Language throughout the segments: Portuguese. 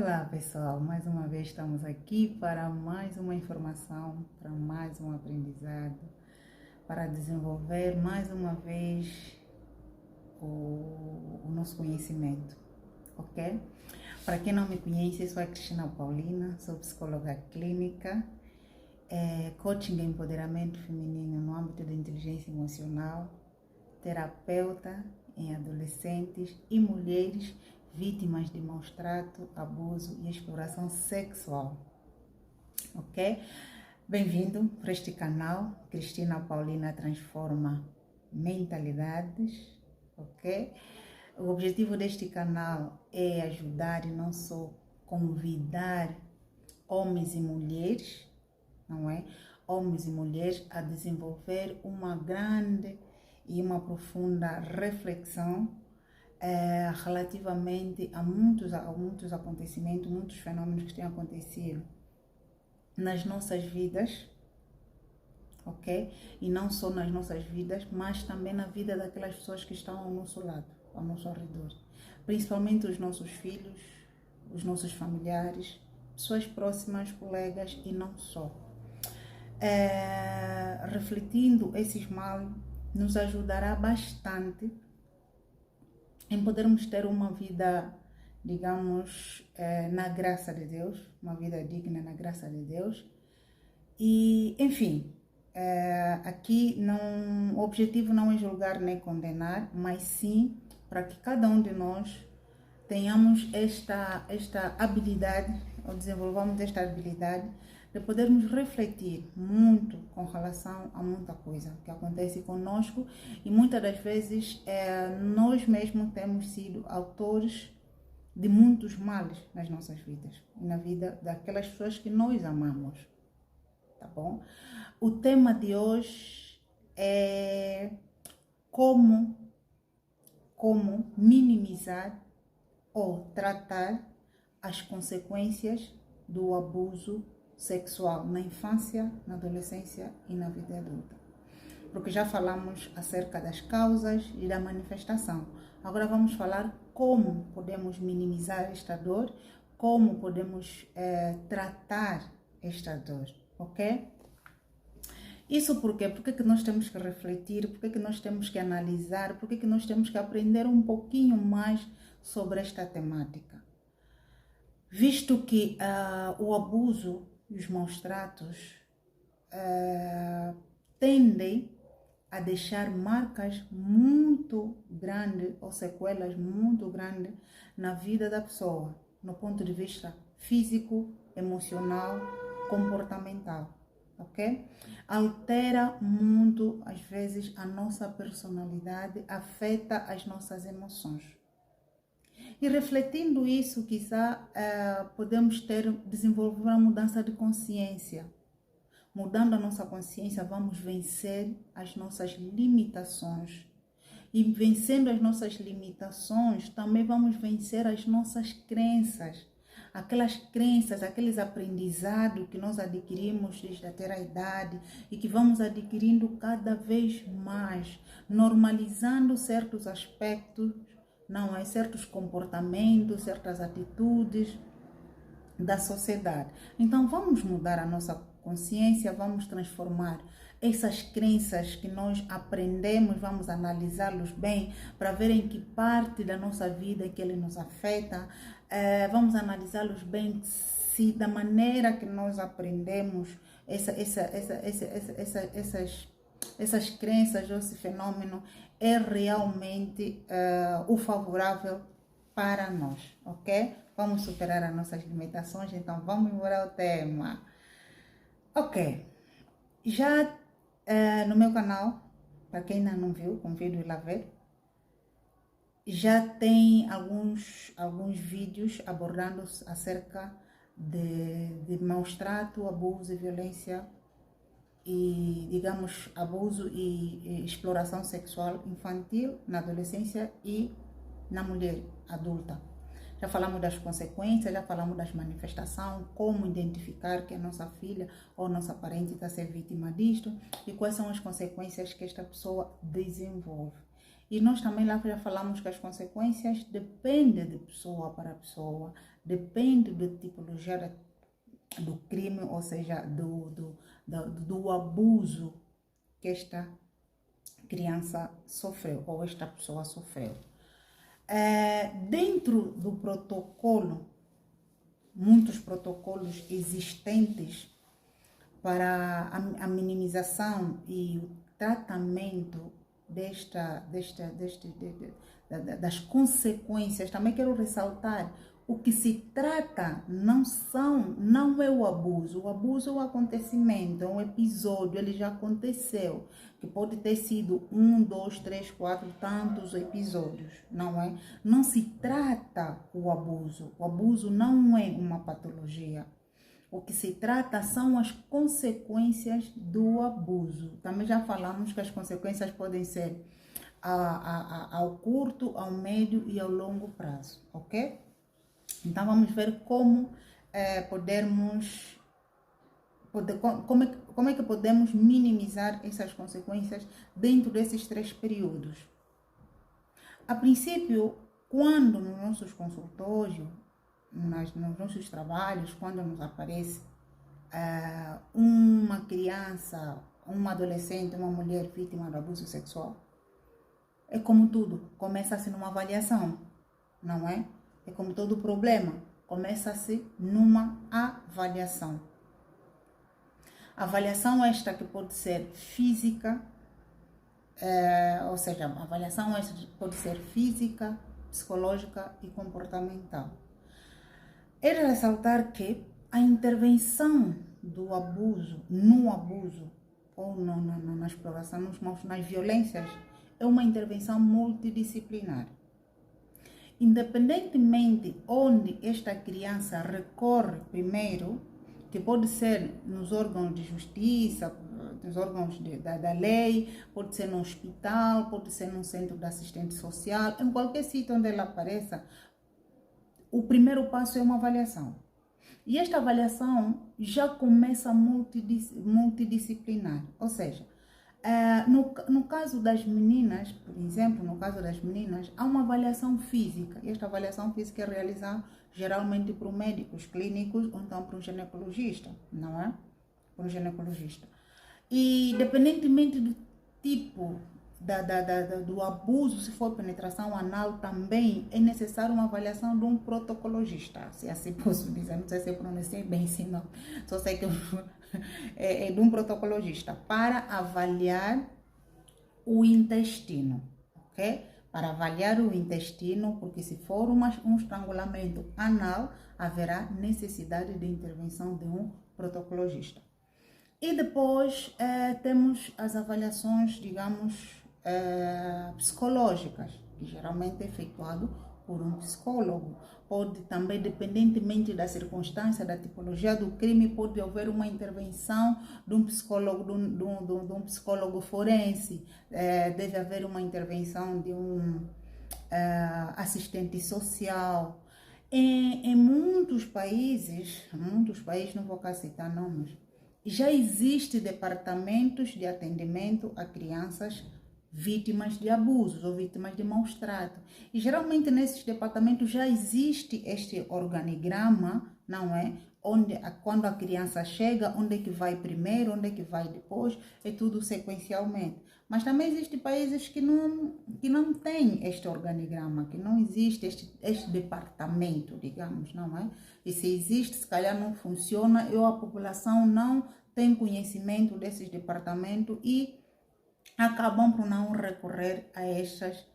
Olá pessoal, mais uma vez estamos aqui para mais uma informação, para mais um aprendizado, para desenvolver mais uma vez o nosso conhecimento, ok? Para quem não me conhece, eu sou a Cristina Paulina, sou psicóloga clínica, coaching de empoderamento feminino no âmbito da inteligência emocional, terapeuta em adolescentes e mulheres vítimas de maus trato, abuso e exploração sexual, ok? Bem-vindo para este canal, Cristina Paulina Transforma Mentalidades, ok? O objetivo deste canal é ajudar e não só convidar homens e mulheres, não é? Homens e mulheres a desenvolver uma grande e uma profunda reflexão relativamente a muitos acontecimentos, muitos fenômenos que têm acontecido nas nossas vidas, ok? E não só nas nossas vidas, mas também na vida daquelas pessoas que estão ao nosso lado, ao nosso redor. Principalmente os nossos filhos, os nossos familiares, pessoas próximas, colegas e não só. Refletindo esses mal nos ajudará bastante em podermos ter uma vida, digamos, na graça de Deus, uma vida digna na graça de Deus. E, enfim, aqui o objetivo não é julgar nem condenar, mas sim para que cada um de nós tenhamos esta habilidade, ou desenvolvamos esta habilidade de podermos refletir muito com relação a muita coisa que acontece conosco e muitas das vezes nós mesmos temos sido autores de muitos males nas nossas vidas e na vida daquelas pessoas que nós amamos, tá bom? O tema de hoje é como minimizar ou tratar as consequências do abuso sexual na infância, na adolescência e na vida adulta. Porque já falamos acerca das causas e da manifestação. Agora vamos falar como podemos minimizar esta dor, como podemos tratar esta dor, ok? Isso por quê? Porque que nós temos que refletir, porque que nós temos que analisar, porque que nós temos que aprender um pouquinho mais sobre esta temática. Visto que o abuso e os maus tratos tendem a deixar marcas muito grandes ou sequelas muito grandes na vida da pessoa, no ponto de vista físico, emocional, comportamental, ok? Altera muito, às vezes, a nossa personalidade, afeta as nossas emoções. E refletindo isso, quizá podemos desenvolver uma mudança de consciência. Mudando a nossa consciência, vamos vencer as nossas limitações. E vencendo as nossas limitações, também vamos vencer as nossas crenças. Aquelas crenças, aqueles aprendizados que nós adquirimos desde a ter a idade e que vamos adquirindo cada vez mais, normalizando certos aspectos, não é, certos comportamentos, certas atitudes da sociedade. Então vamos mudar a nossa consciência, vamos transformar essas crenças que nós aprendemos, vamos analisá-los bem para ver em que parte da nossa vida que ele nos afeta, vamos analisá-los bem se da maneira que nós aprendemos essas crenças ou esse fenômeno é realmente o favorável para nós, ok? Vamos superar as nossas limitações, então vamos embora ao tema. Ok, já no meu canal, para quem ainda não viu, convido a ir lá ver, já tem alguns vídeos abordando acerca de maus trato, abuso e violência e, digamos, abuso e exploração sexual infantil na adolescência e na mulher adulta. Já falamos das consequências, já falamos das manifestações, como identificar que a nossa filha ou nossa parente está a ser vítima disto e quais são as consequências que esta pessoa desenvolve. E nós também lá já falamos que as consequências dependem de pessoa para pessoa, depende da tipologia do crime, ou seja, do abuso que esta criança sofreu ou esta pessoa sofreu. Dentro do protocolo, muitos protocolos existentes para a minimização e o tratamento das consequências, também quero ressaltar, o que se trata não é o abuso é um acontecimento, é um episódio, ele já aconteceu, que pode ter sido 1, 2, 3, 4, tantos episódios, não é? Não se trata o abuso não é uma patologia. O que se trata são as consequências do abuso. Também já falamos que as consequências podem ser ao curto, ao médio e ao longo prazo, ok? Então vamos ver como como é que podemos minimizar essas consequências dentro desses 3 períodos. A princípio, quando nos nossos consultórios, nos nossos trabalhos, quando nos aparece uma criança, uma adolescente, uma mulher vítima de abuso sexual, é como tudo, começa-se numa avaliação, não é? É como todo problema, começa-se numa avaliação. Avaliação esta que pode ser física, ou seja, a avaliação esta pode ser física, psicológica e comportamental. É de ressaltar que a intervenção do abuso, no abuso ou na exploração, nas violências, é uma intervenção multidisciplinar. Independentemente onde esta criança recorre primeiro, que pode ser nos órgãos de justiça, nos órgãos da lei, pode ser no hospital, pode ser no centro de assistente social, em qualquer sítio onde ela apareça, o primeiro passo é uma avaliação. E esta avaliação já começa multidisciplinar, ou seja, no caso das meninas, por exemplo, há uma avaliação física. E esta avaliação física é realizada geralmente por médicos clínicos ou então por um ginecologista, não é? Por um ginecologista. E independentemente do tipo do abuso, se for penetração anal, também é necessário uma avaliação de um protocologista, se assim posso dizer, não sei se eu pronunciei bem, se não, só sei que é de um protocologista, para avaliar o intestino, ok? Para avaliar o intestino, porque se for um estrangulamento anal, haverá necessidade de intervenção de um protocologista. E depois temos as avaliações, digamos, psicológicas, que geralmente é efetuado por um psicólogo. Pode também, dependentemente da circunstância, da tipologia do crime, pode haver uma intervenção de um psicólogo, de um psicólogo forense, deve haver uma intervenção de um assistente social. Em muitos países, não vou cá citar nomes, já existem departamentos de atendimento a crianças vítimas de abusos ou vítimas de maus tratos. E geralmente nesses departamentos já existe este organigrama, não é? Quando a criança chega, onde é que vai primeiro, onde é que vai depois, é tudo sequencialmente. Mas também existem países que não têm este organigrama, que não existe este departamento, digamos, não é? E se existe, se calhar não funciona, ou a população não tem conhecimento desses departamentos e acabam por não recorrer a estas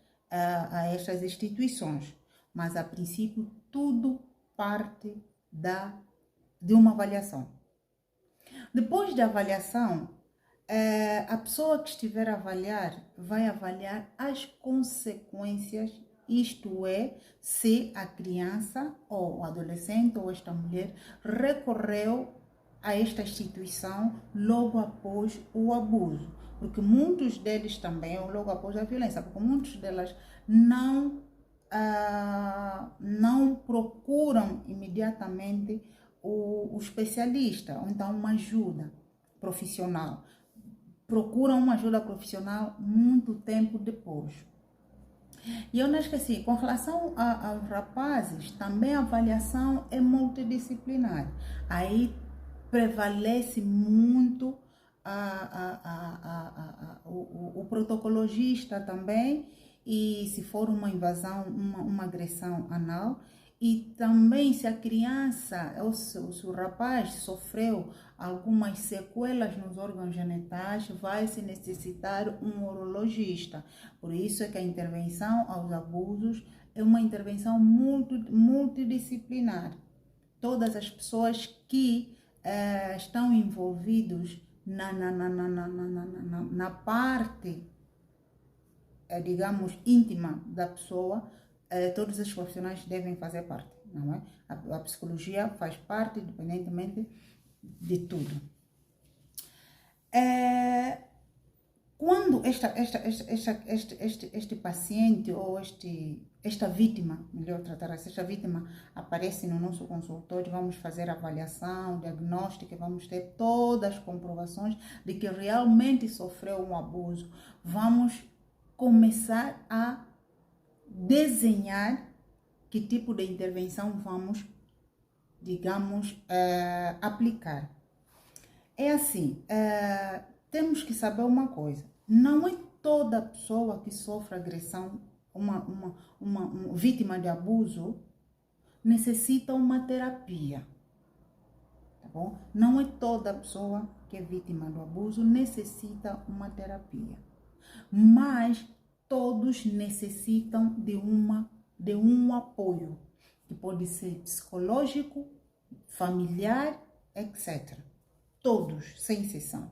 instituições. Mas, a princípio, tudo parte de uma avaliação. Depois da avaliação, a pessoa que estiver a avaliar vai avaliar as consequências, isto é, se a criança ou o adolescente ou esta mulher recorreu a esta instituição logo após o abuso. Porque muitos deles também, ou logo após a violência, porque muitas delas não procuram imediatamente o especialista, ou então uma ajuda profissional. Procuram uma ajuda profissional muito tempo depois. E eu não esqueci, com relação aos rapazes, também a avaliação é multidisciplinar. Aí prevalece muito o protocologista também, e se for uma invasão, uma agressão anal, e também se a criança ou se o rapaz sofreu algumas sequelas nos órgãos genitais, vai se necessitar um urologista. Por isso é que a intervenção aos abusos é uma intervenção multidisciplinar. Todas as pessoas que estão envolvidos na parte, digamos, íntima da pessoa, todos os profissionais devem fazer parte, não é? A psicologia faz parte, independentemente de tudo. Quando este paciente ou esta vítima, melhor tratar assim, esta vítima aparece no nosso consultório, vamos fazer avaliação diagnóstica, vamos ter todas as comprovações de que realmente sofreu um abuso. Vamos começar a desenhar que tipo de intervenção vamos, digamos, aplicar. É assim, temos que saber uma coisa, não é toda pessoa que sofre agressão, uma vítima de abuso, necessita uma terapia, tá bom? Não é toda pessoa que é vítima do abuso necessita uma terapia, mas todos necessitam de um apoio, que pode ser psicológico, familiar, etc. Todos, sem exceção.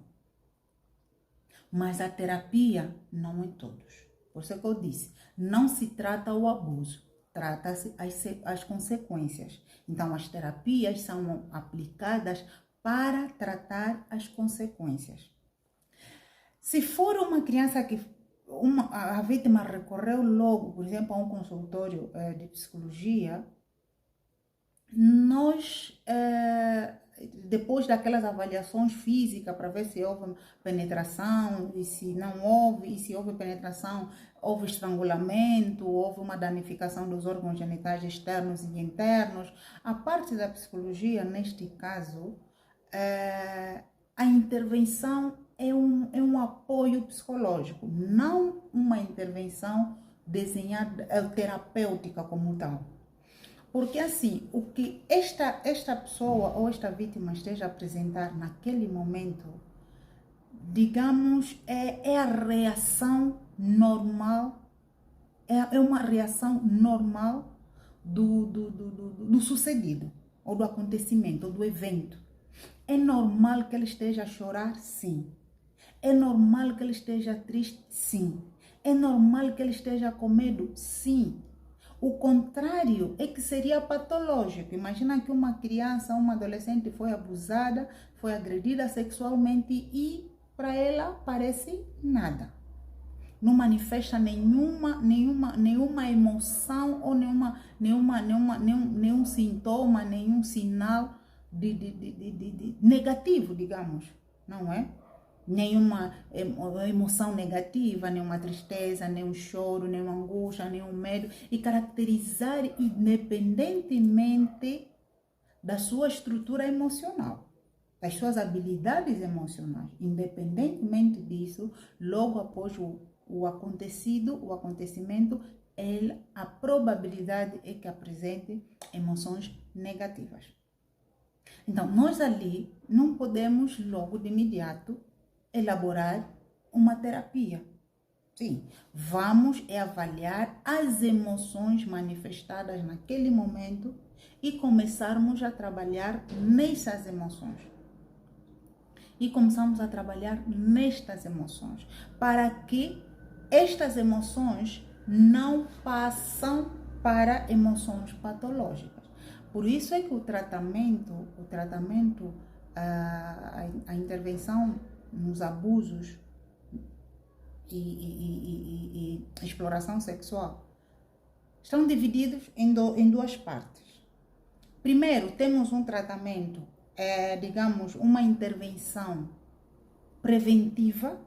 Mas a terapia não é todos. Por isso que eu disse, não se trata o abuso, trata-se as consequências. Então, as terapias são aplicadas para tratar as consequências. Se for uma criança que a vítima recorreu logo, por exemplo, a um consultório de psicologia, nós, depois daquelas avaliações físicas para ver se houve penetração e se não houve, e se houve penetração, houve estrangulamento, houve uma danificação dos órgãos genitais externos e internos, a parte da psicologia, neste caso, a intervenção é um apoio psicológico, não uma intervenção desenhada, terapêutica como tal. Porque assim, o que esta pessoa ou esta vítima esteja a apresentar naquele momento, digamos, é a reação normal, é uma reação normal do sucedido, ou do acontecimento, ou do evento. É normal que ele esteja a chorar? Sim. É normal que ele esteja triste? Sim. É normal que ele esteja com medo? Sim. O contrário é que seria patológico. Imagina que uma criança, uma adolescente foi abusada, foi agredida sexualmente e para ela parece nada. Não manifesta nenhuma emoção ou nenhum sintoma, nenhum sinal de negativo, digamos, não é? Nenhuma emoção negativa, nenhuma tristeza, nenhum choro, nenhuma angústia, nenhum medo, e caracterizar independentemente da sua estrutura emocional, das suas habilidades emocionais. Independentemente disso, logo após o acontecimento, a probabilidade é que apresente emoções negativas. Então, nós ali não podemos logo de imediato elaborar uma terapia. Sim, vamos avaliar as emoções manifestadas naquele momento e começarmos a trabalhar nessas emoções. Para que estas emoções não passem para emoções patológicas. Por isso é que a intervenção nos abusos e exploração sexual estão divididos em duas partes. Primeiro, temos um tratamento, digamos, uma intervenção preventiva.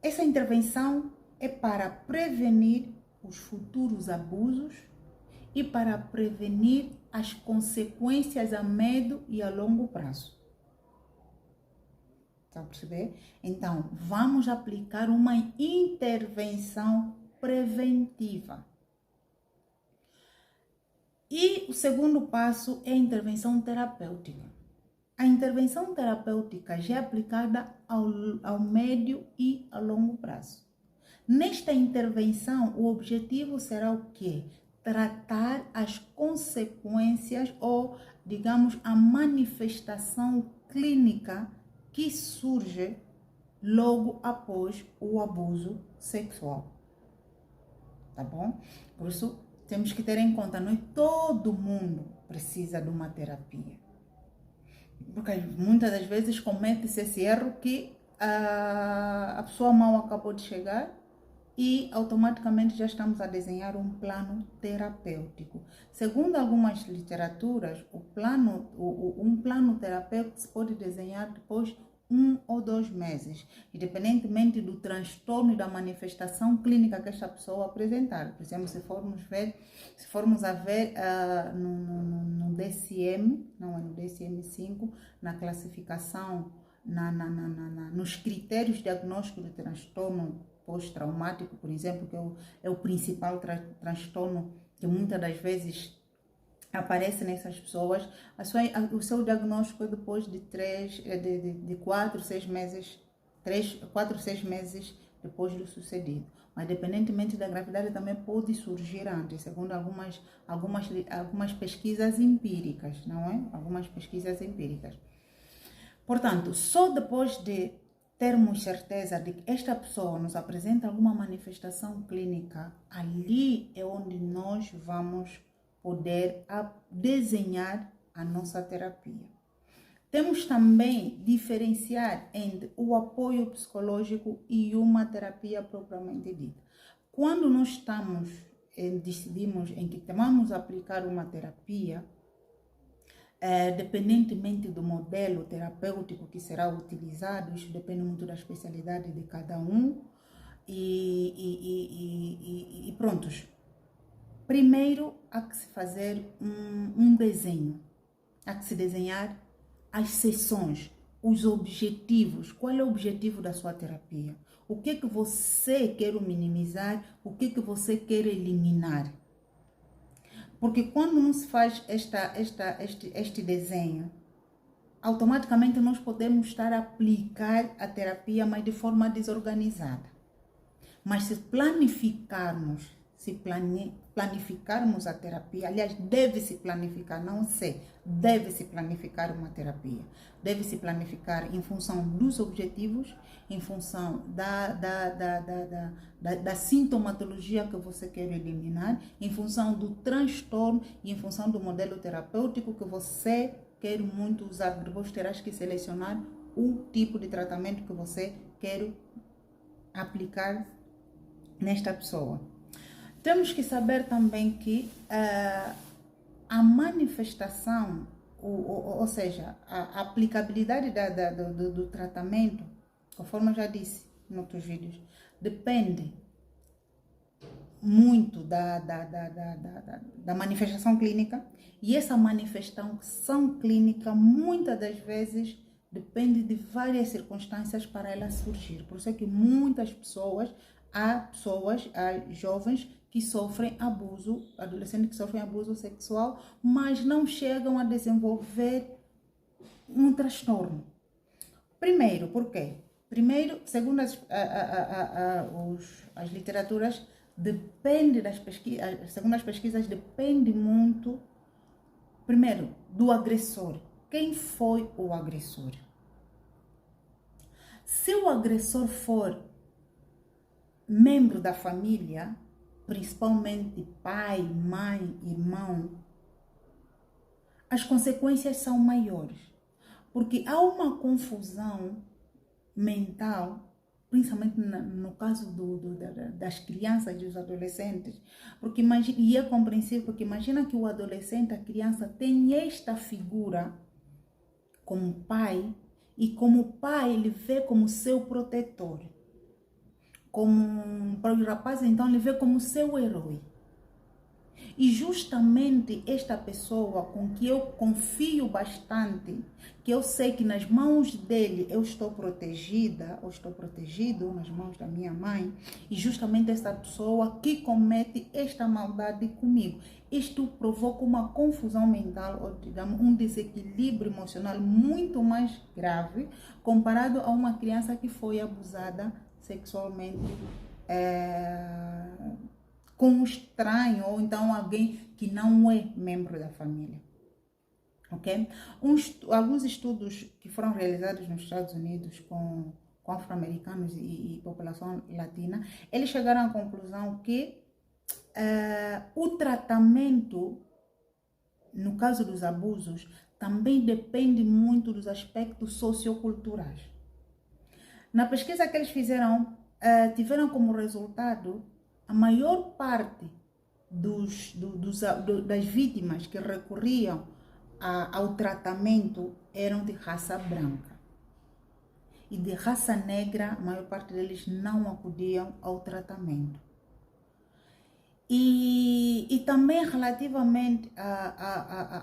Essa intervenção é para prevenir os futuros abusos e para prevenir as consequências a médio e a longo prazo. Está a perceber? Então, vamos aplicar uma intervenção preventiva. E o segundo passo é a intervenção terapêutica. A intervenção terapêutica já é aplicada ao médio e a longo prazo. Nesta intervenção, o objetivo será o quê? Tratar as consequências ou, digamos, a manifestação clínica que surge logo após o abuso sexual. Tá bom? Por isso, temos que ter em conta, não é todo mundo precisa de uma terapia. Porque muitas das vezes comete-se esse erro que a pessoa mal acabou de chegar e automaticamente já estamos a desenhar um plano terapêutico. Segundo algumas literaturas, um plano terapêutico se pode desenhar depois de 1 ou 2 meses, independentemente do transtorno e da manifestação clínica que esta pessoa apresentar. Por exemplo, se formos a ver no DSM, não é no DSM-5, na classificação, nos critérios diagnósticos de transtorno pós-traumático, por exemplo, que é o principal transtorno que muitas das vezes aparece nessas pessoas, o seu diagnóstico é depois de 4, 6 meses, 4, 6 meses depois do sucedido. Mas, independentemente da gravidade, também pode surgir antes, segundo algumas pesquisas empíricas, não é? Algumas pesquisas empíricas. Portanto, só depois de termos certeza de que esta pessoa nos apresenta alguma manifestação clínica, ali é onde nós vamos poder desenhar a nossa terapia. Temos também diferenciar entre o apoio psicológico e uma terapia propriamente dita. Quando nós decidimos em que vamos aplicar uma terapia, dependentemente do modelo terapêutico que será utilizado, isso depende muito da especialidade de cada um, e prontos. Primeiro, há que se fazer um desenho, há que se desenhar as sessões, os objetivos. Qual é o objetivo da sua terapia? O que é que você quer minimizar? O que é que você quer eliminar? Porque quando não se faz este desenho, automaticamente nós podemos estar a aplicar a terapia, mas de forma desorganizada. Mas se planificarmos a terapia, aliás, deve-se planificar, não sei, deve-se planificar uma terapia. Deve-se planificar em função dos objetivos, em função da sintomatologia que você quer eliminar, em função do transtorno e em função do modelo terapêutico que você quer muito usar. Depois terás que selecionar o tipo de tratamento que você quer aplicar nesta pessoa. Temos que saber também que a manifestação, ou seja, a aplicabilidade do tratamento, conforme eu já disse em outros vídeos, depende muito da manifestação clínica, e essa manifestação clínica muitas das vezes depende de várias circunstâncias para ela surgir. Por isso é que muitas pessoas, há jovens que sofrem abuso, adolescentes que sofrem abuso sexual, mas não chegam a desenvolver um transtorno. Primeiro, por quê? Primeiro, segundo as literaturas, depende das pesquisas, segundo as pesquisas, depende muito, primeiro, do agressor. Quem foi o agressor? Se o agressor for membro da família, principalmente pai, mãe, irmão, as consequências são maiores, porque há uma confusão mental, principalmente no caso das crianças e dos adolescentes, porque e é compreensível, porque imagina que o adolescente, a criança, tem esta figura como pai, e como pai ele vê como seu protetor. como, para os rapazes, então, ele vê como seu herói. E justamente esta pessoa com que eu confio bastante, que eu sei que nas mãos dele eu estou protegida, ou estou protegido nas mãos da minha mãe, e justamente esta pessoa que comete esta maldade comigo. Isto provoca uma confusão mental, ou digamos, um desequilíbrio emocional muito mais grave comparado a uma criança que foi abusada sexualmente com um estranho, ou então alguém que não é membro da família. Ok? Alguns estudos que foram realizados nos Estados Unidos com afro-americanos e população latina, eles chegaram à conclusão que o tratamento, no caso dos abusos, também depende muito dos aspectos socioculturais. Na pesquisa que eles fizeram, tiveram como resultado a maior parte das vítimas que recorriam ao tratamento eram de raça branca. E de raça negra, a maior parte deles não acudiam ao tratamento. E também relativamente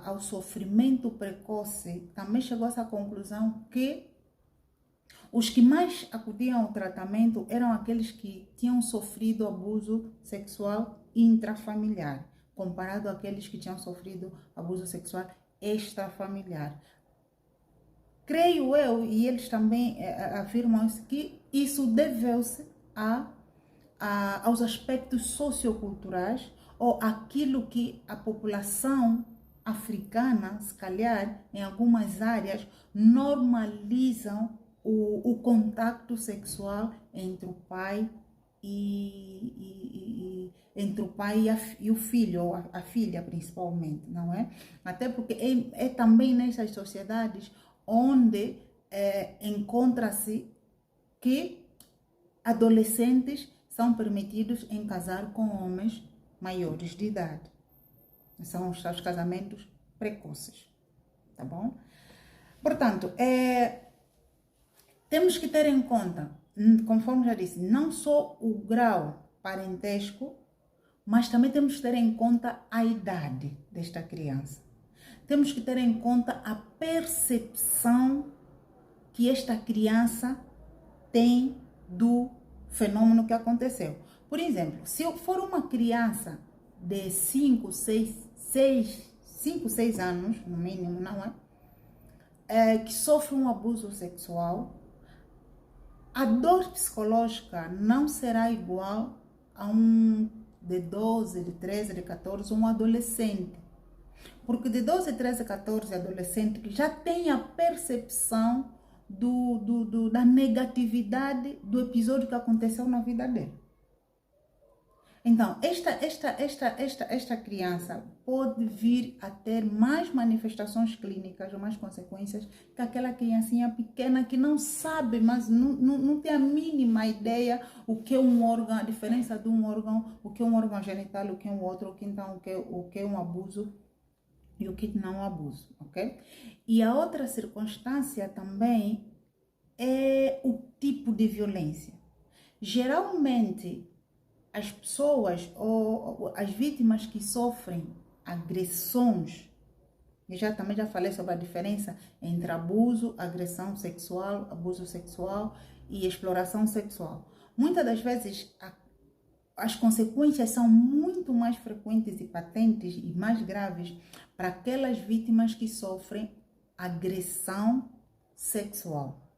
ao sofrimento precoce, também chegou a essa conclusão que os que mais acudiam ao tratamento eram aqueles que tinham sofrido abuso sexual intrafamiliar, comparado àqueles que tinham sofrido abuso sexual extrafamiliar. Creio eu, e eles também afirmam que isso deveu-se aos aspectos socioculturais, ou aquilo que a população africana, se calhar, em algumas áreas, normalizam o contato sexual entre o pai e o filho, ou a filha principalmente, não é? Até porque é também nessas sociedades onde encontra-se que adolescentes são permitidos em casar com homens maiores de idade. São os casamentos precoces, tá bom? Portanto, temos que ter em conta, conforme já disse, não só o grau parentesco, mas também temos que ter em conta a idade desta criança. Temos que ter em conta a percepção que esta criança tem do fenômeno que aconteceu. Por exemplo, se eu for uma criança de 5, 6 anos, no mínimo, não é? Que sofre um abuso sexual, a dor psicológica não será igual a um de 12, de 13, de 14, um adolescente. Porque de 12, 13, 14, adolescente que já tem a percepção da negatividade do episódio que aconteceu na vida dele. Então, esta criança pode vir a ter mais manifestações clínicas ou mais consequências que aquela criancinha pequena que não sabe, mas não tem a mínima ideia o que é um órgão, a diferença de um órgão, o que é um órgão genital, o que é um outro, o que é um abuso e o que não é um abuso, ok? E a outra circunstância também é o tipo de violência. Geralmente, as pessoas ou as vítimas que sofrem agressões, eu também já falei sobre a diferença entre abuso, agressão sexual, abuso sexual e exploração sexual. Muitas das vezes as consequências são muito mais frequentes e patentes e mais graves para aquelas vítimas que sofrem agressão sexual.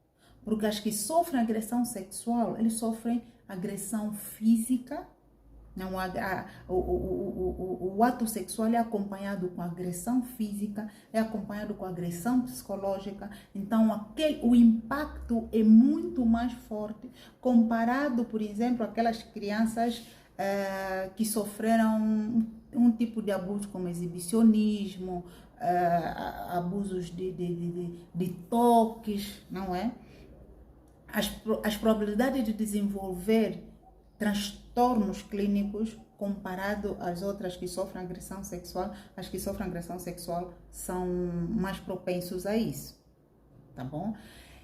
Porque as que sofrem agressão sexual, eles sofrem agressão física. Não, o ato sexual é acompanhado com agressão física, é acompanhado com agressão psicológica. Então, o impacto é muito mais forte comparado, por exemplo, aquelas crianças que sofreram um tipo de abuso como exibicionismo, abusos de toques, não é? As probabilidades de desenvolver transtornos clínicos comparado às outras que sofrem agressão sexual, as que sofrem agressão sexual são mais propensos a isso, tá bom?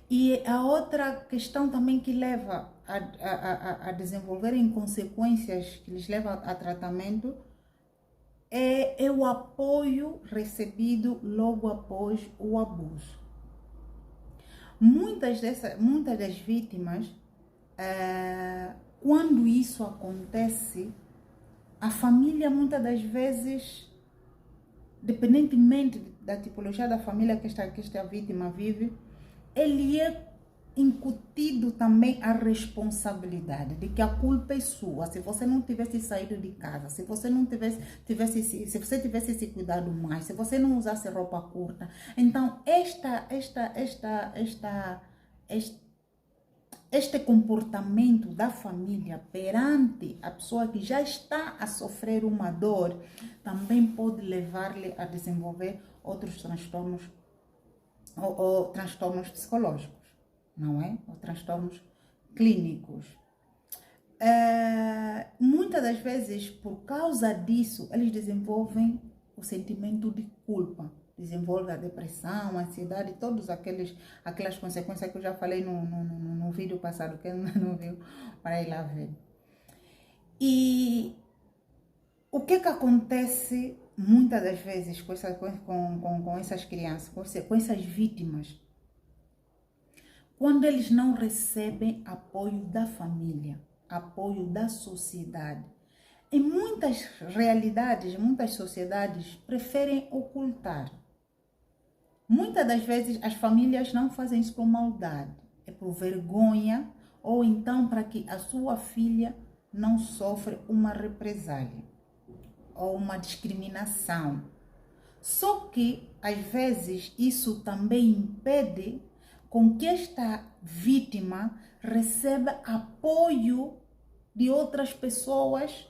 E a outra questão também que leva a desenvolverem consequências que lhes levam a tratamento é o apoio recebido logo após o abuso. Muitas das vítimas, quando isso acontece, a família muitas das vezes, dependentemente da tipologia da família que esta vítima vive, ele é incutido também a responsabilidade de que a culpa é sua. Se você não tivesse saído de casa, se você não se você tivesse se cuidado mais, se você não usasse roupa curta, então este comportamento da família perante a pessoa que já está a sofrer uma dor também pode levar-lhe a desenvolver outros transtornos ou transtornos psicológicos, não é? Ou transtornos clínicos. Muitas das vezes, por causa disso, eles desenvolvem o sentimento de culpa, desenvolvem a depressão, a ansiedade, todas aquelas consequências que eu já falei no vídeo passado, quem não viu, para ir lá ver. E o que acontece muitas das vezes com essas crianças, com essas vítimas? Quando eles não recebem apoio da família, apoio da sociedade. Em muitas realidades, muitas sociedades preferem ocultar. Muitas das vezes as famílias não fazem isso por maldade, é por vergonha ou então para que a sua filha não sofra uma represália ou uma discriminação. Só que às vezes isso também impede com que esta vítima receba apoio de outras pessoas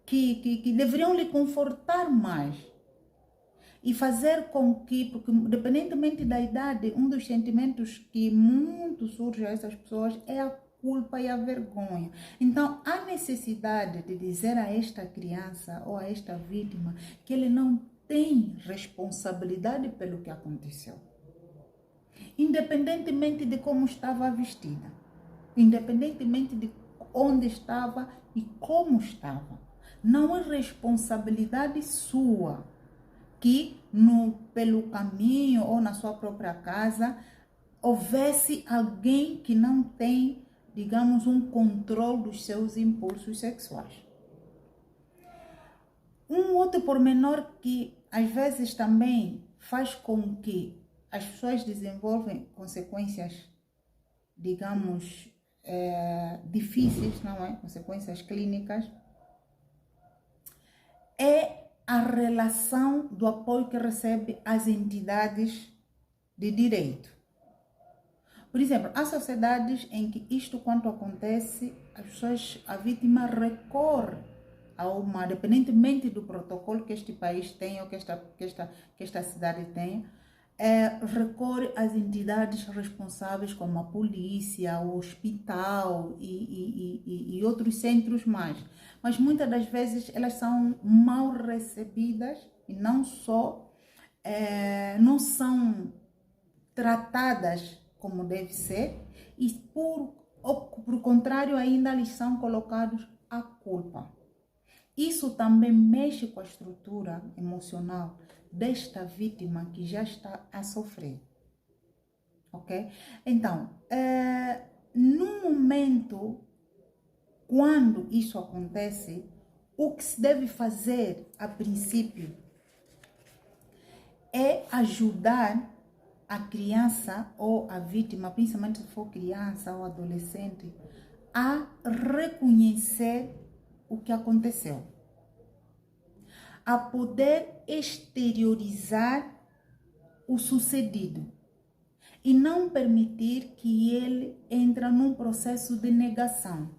que deveriam lhe confortar mais e fazer com que, porque independentemente da idade, um dos sentimentos que muito surge a essas pessoas é a culpa e a vergonha. Então, há necessidade de dizer a esta criança ou a esta vítima que ele não tem responsabilidade pelo que aconteceu. Independentemente de como estava vestida, independentemente de onde estava e como estava. Não é responsabilidade sua que pelo caminho ou na sua própria casa houvesse alguém que não tem, digamos, um controle dos seus impulsos sexuais. Um outro pormenor que às vezes também faz com que as pessoas desenvolvem consequências, digamos, difíceis, não é? Consequências clínicas, é a relação do apoio que recebe as entidades de direito. Por exemplo, há sociedades em que isto, quando acontece, a vítima recorre a independentemente do protocolo que este país tem ou que esta cidade tem, recorre às entidades responsáveis como a polícia, o hospital e outros centros mais. Mas muitas das vezes elas são mal recebidas e não são tratadas como deve ser e por contrário ainda lhes são colocados a culpa. Isso também mexe com a estrutura emocional desta vítima que já está a sofrer, ok? Então, no momento, quando isso acontece, o que se deve fazer, a princípio, é ajudar a criança ou a vítima, principalmente se for criança ou adolescente, a reconhecer o que aconteceu, a poder exteriorizar o sucedido e não permitir que ele entre num processo de negação.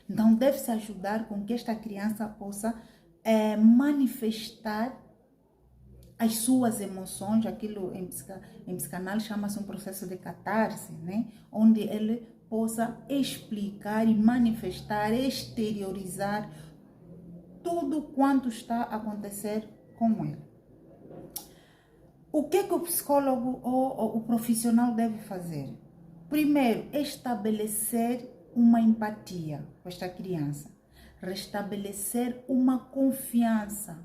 Então, deve-se ajudar com que esta criança possa manifestar as suas emoções, aquilo em psicanálise chama-se um processo de catarse, né? Onde ele possa explicar e manifestar, exteriorizar tudo quanto está a acontecer com ele. O que o psicólogo ou o profissional deve fazer? Primeiro, estabelecer uma empatia com esta criança, restabelecer uma confiança.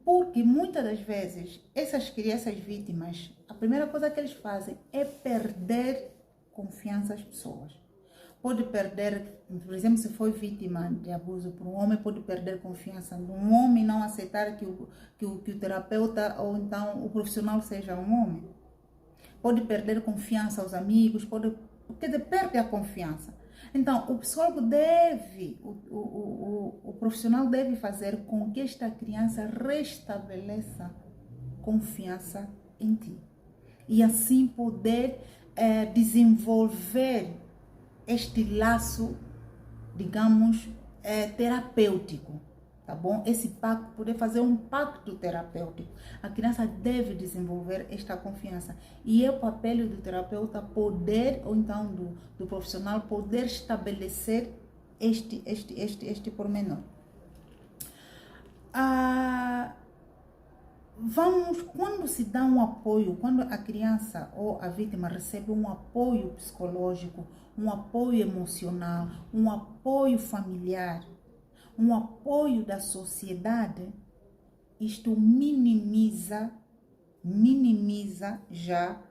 Porque muitas das vezes, essas crianças vítimas, a primeira coisa que eles fazem é perder confiança às pessoas. Pode perder, por exemplo, se foi vítima de abuso por um homem, pode perder confiança num homem, não aceitar que o terapeuta ou então o profissional seja um homem. Pode perder confiança aos amigos, porque perde a confiança. Então, o psicólogo deve, o profissional deve fazer com que esta criança restabeleça confiança em ti. E assim poder desenvolver este laço, digamos, terapêutico, tá bom? Esse pacto, poder fazer um pacto terapêutico. A criança deve desenvolver esta confiança. E é o papel do terapeuta poder, ou então do profissional, poder estabelecer este pormenor. Quando se dá um apoio, quando a criança ou a vítima recebe um apoio psicológico, um apoio emocional, um apoio familiar, um apoio da sociedade, isto minimiza já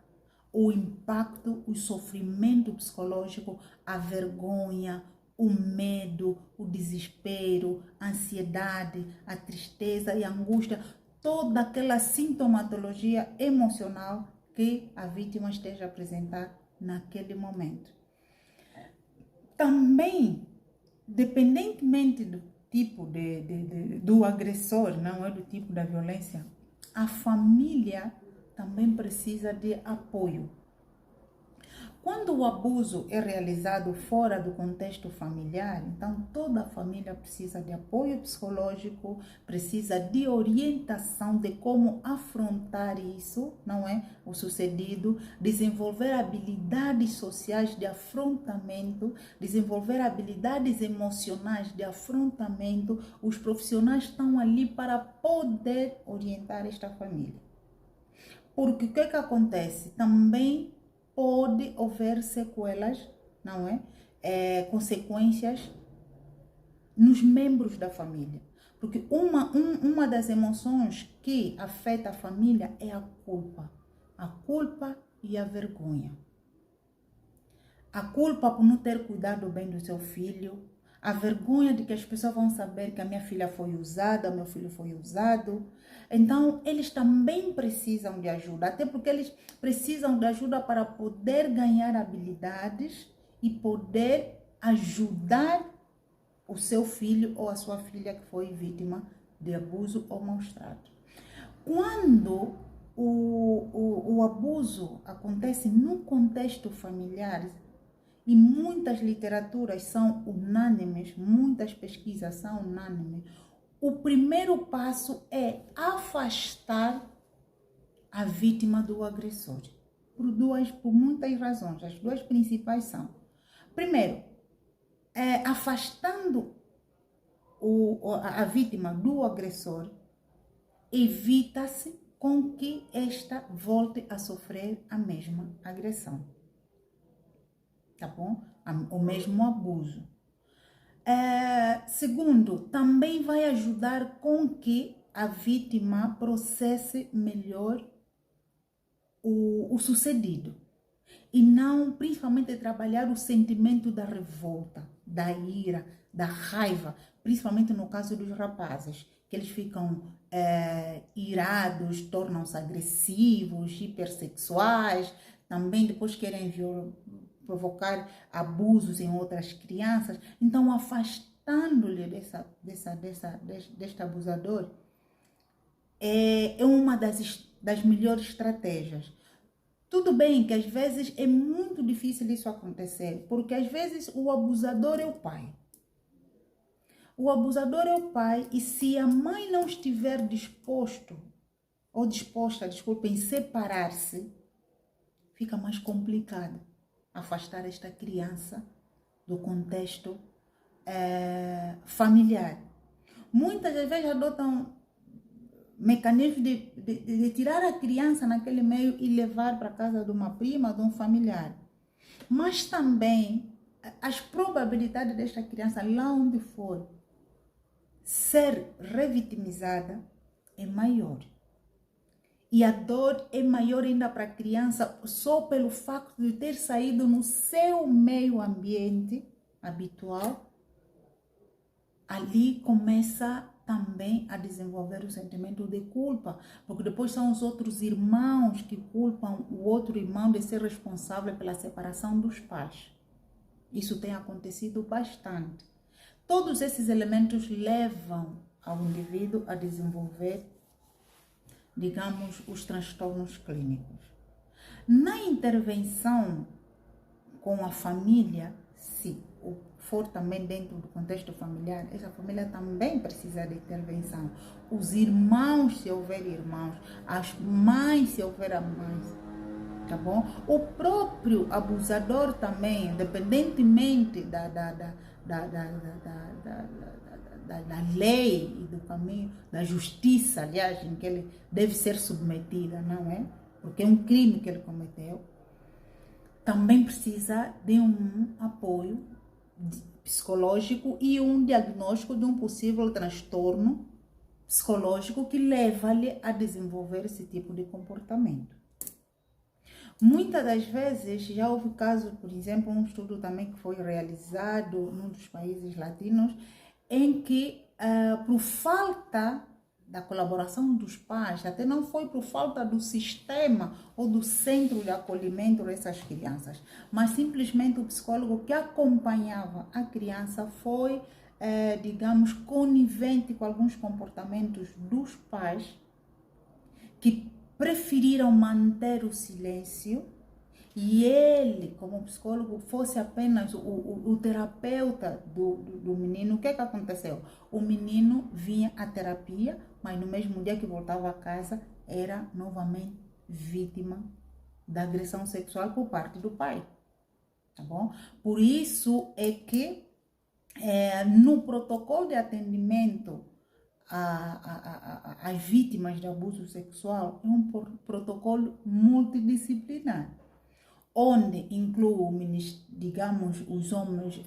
o impacto, o sofrimento psicológico, a vergonha, o medo, o desespero, a ansiedade, a tristeza e a angústia, toda aquela sintomatologia emocional que a vítima esteja a apresentar naquele momento. Também, dependentemente do tipo do agressor, não é do tipo da violência, a família também precisa de apoio. Quando o abuso é realizado fora do contexto familiar, então toda a família precisa de apoio psicológico, precisa de orientação de como afrontar isso, não é? O sucedido, desenvolver habilidades sociais de afrontamento, desenvolver habilidades emocionais de afrontamento. Os profissionais estão ali para poder orientar esta família. Porque o que acontece? Também pode haver sequelas, não é? Consequências nos membros da família. Porque uma das emoções que afeta a família é a culpa e a vergonha. A culpa por não ter cuidado bem do seu filho, a vergonha de que as pessoas vão saber que a minha filha foi usada, meu filho foi usado. Então, eles também precisam de ajuda, até porque eles precisam de ajuda para poder ganhar habilidades e poder ajudar o seu filho ou a sua filha que foi vítima de abuso ou maus tratos. Quando o abuso acontece no contexto familiar, e muitas literaturas são unânimes, muitas pesquisas são unânimes, o primeiro passo é afastar a vítima do agressor. Por muitas razões. As duas principais são: primeiro, afastando a vítima do agressor, evita-se com que esta volte a sofrer a mesma agressão. Tá bom? O mesmo abuso. Segundo, também vai ajudar com que a vítima processe melhor o sucedido. E não, principalmente, trabalhar o sentimento da revolta, da ira, da raiva, principalmente no caso dos rapazes, que eles ficam irados, tornam-se agressivos, hipersexuais, também depois querem provocar abusos em outras crianças. Então, afastando-lhe deste abusador é uma das melhores estratégias. Tudo bem que às vezes é muito difícil isso acontecer, porque às vezes o abusador é o pai. O abusador é o pai, e se a mãe não estiver disposta, em separar-se, fica mais complicado afastar esta criança do contexto familiar. Muitas das vezes adotam mecanismos de tirar a criança naquele meio e levar para casa de uma prima, de um familiar. Mas também as probabilidades desta criança, lá onde for, ser revitimizada é maior. E a dor é maior ainda para a criança só pelo facto de ter saído no seu meio ambiente habitual. Ali começa também a desenvolver o sentimento de culpa, porque depois são os outros irmãos que culpam o outro irmão de ser responsável pela separação dos pais. Isso tem acontecido bastante. Todos esses elementos levam ao indivíduo a desenvolver, digamos, os transtornos clínicos. Na intervenção com a família, se for também dentro do contexto familiar, essa família também precisa de intervenção. Os irmãos, se houver irmãos, as mães, se houver mães, tá bom? O próprio abusador também, independentemente da lei e do caminho, da justiça, aliás, em que ele deve ser submetido, não é? Porque é um crime que ele cometeu. Também precisa de um apoio psicológico e um diagnóstico de um possível transtorno psicológico que leva-lhe a desenvolver esse tipo de comportamento. Muitas das vezes, já houve casos, por exemplo, um estudo também que foi realizado num dos países latinos, em que, por falta da colaboração dos pais, até não foi por falta do sistema ou do centro de acolhimento dessas crianças, mas simplesmente o psicólogo que acompanhava a criança foi, digamos, conivente com alguns comportamentos dos pais que preferiram manter o silêncio, e ele, como psicólogo, fosse apenas o terapeuta do menino. O que aconteceu? O menino vinha à terapia, mas no mesmo dia que voltava a casa, era novamente vítima da agressão sexual por parte do pai. Tá bom? Por isso é que no protocolo de atendimento às vítimas de abuso sexual, é um protocolo multidisciplinar, onde inclui, digamos, os homens,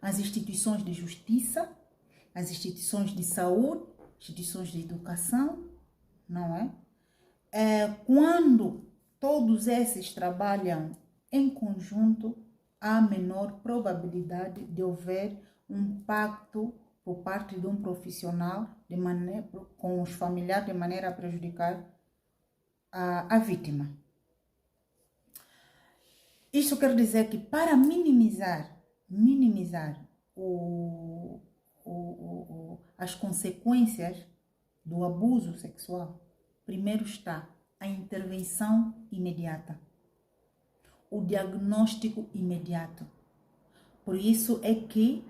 as instituições de justiça, as instituições de saúde, instituições de educação, não é? Quando todos esses trabalham em conjunto, há menor probabilidade de haver um pacto por parte de um profissional com os familiares de maneira a prejudicar a vítima. Isso quer dizer que para minimizar as consequências do abuso sexual, primeiro está a intervenção imediata, o diagnóstico imediato. Por isso é que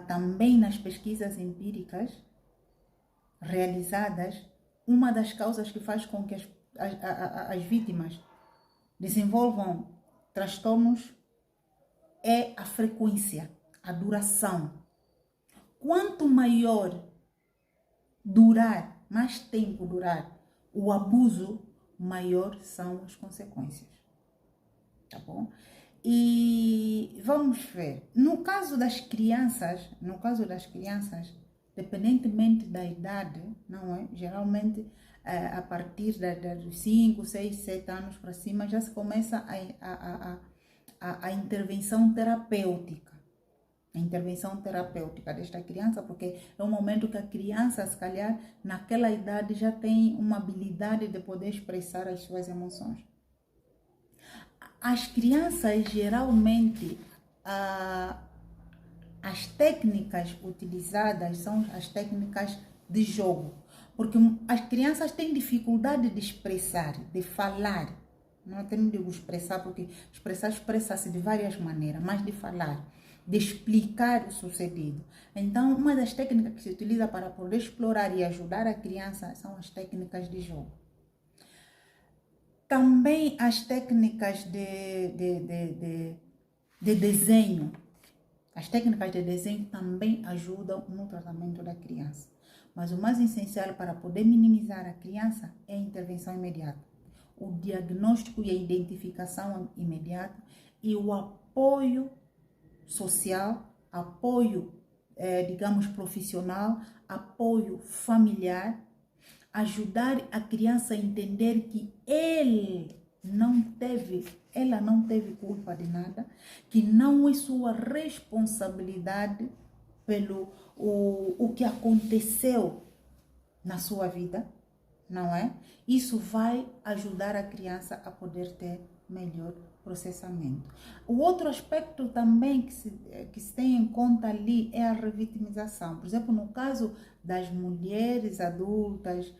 também nas pesquisas empíricas realizadas, uma das causas que faz com que as vítimas desenvolvam transtornos é a frequência, a duração. Quanto maior durar, mais tempo durar o abuso, maior são as consequências. Tá bom? E vamos ver, no caso das crianças, dependentemente da idade, não é? Geralmente a partir dos 5, 6, 7 anos para cima já se começa a intervenção terapêutica. A intervenção terapêutica desta criança, porque é um momento que a criança, se calhar, naquela idade já tem uma habilidade de poder expressar as suas emoções. As crianças, geralmente, as técnicas utilizadas são as técnicas de jogo, porque as crianças têm dificuldade de expressar, de falar. Não tenho de expressar, porque expressa-se de várias maneiras, mas de falar, de explicar o sucedido. Então, uma das técnicas que se utiliza para poder explorar e ajudar a criança são as técnicas de jogo. Também as técnicas de desenho. As técnicas de desenho também ajudam no tratamento da criança. Mas o mais essencial para poder minimizar a criança é a intervenção imediata. o diagnóstico e a identificação imediata e o apoio social, apoio, digamos, profissional, apoio familiar, ajudar a criança a entender que ela não teve culpa de nada, que não é sua responsabilidade pelo o que aconteceu na sua vida, não é? Isso vai ajudar a criança a poder ter melhor processamento. O outro aspecto também que se tem em conta ali é a revitimização. Por exemplo, no caso das mulheres adultas,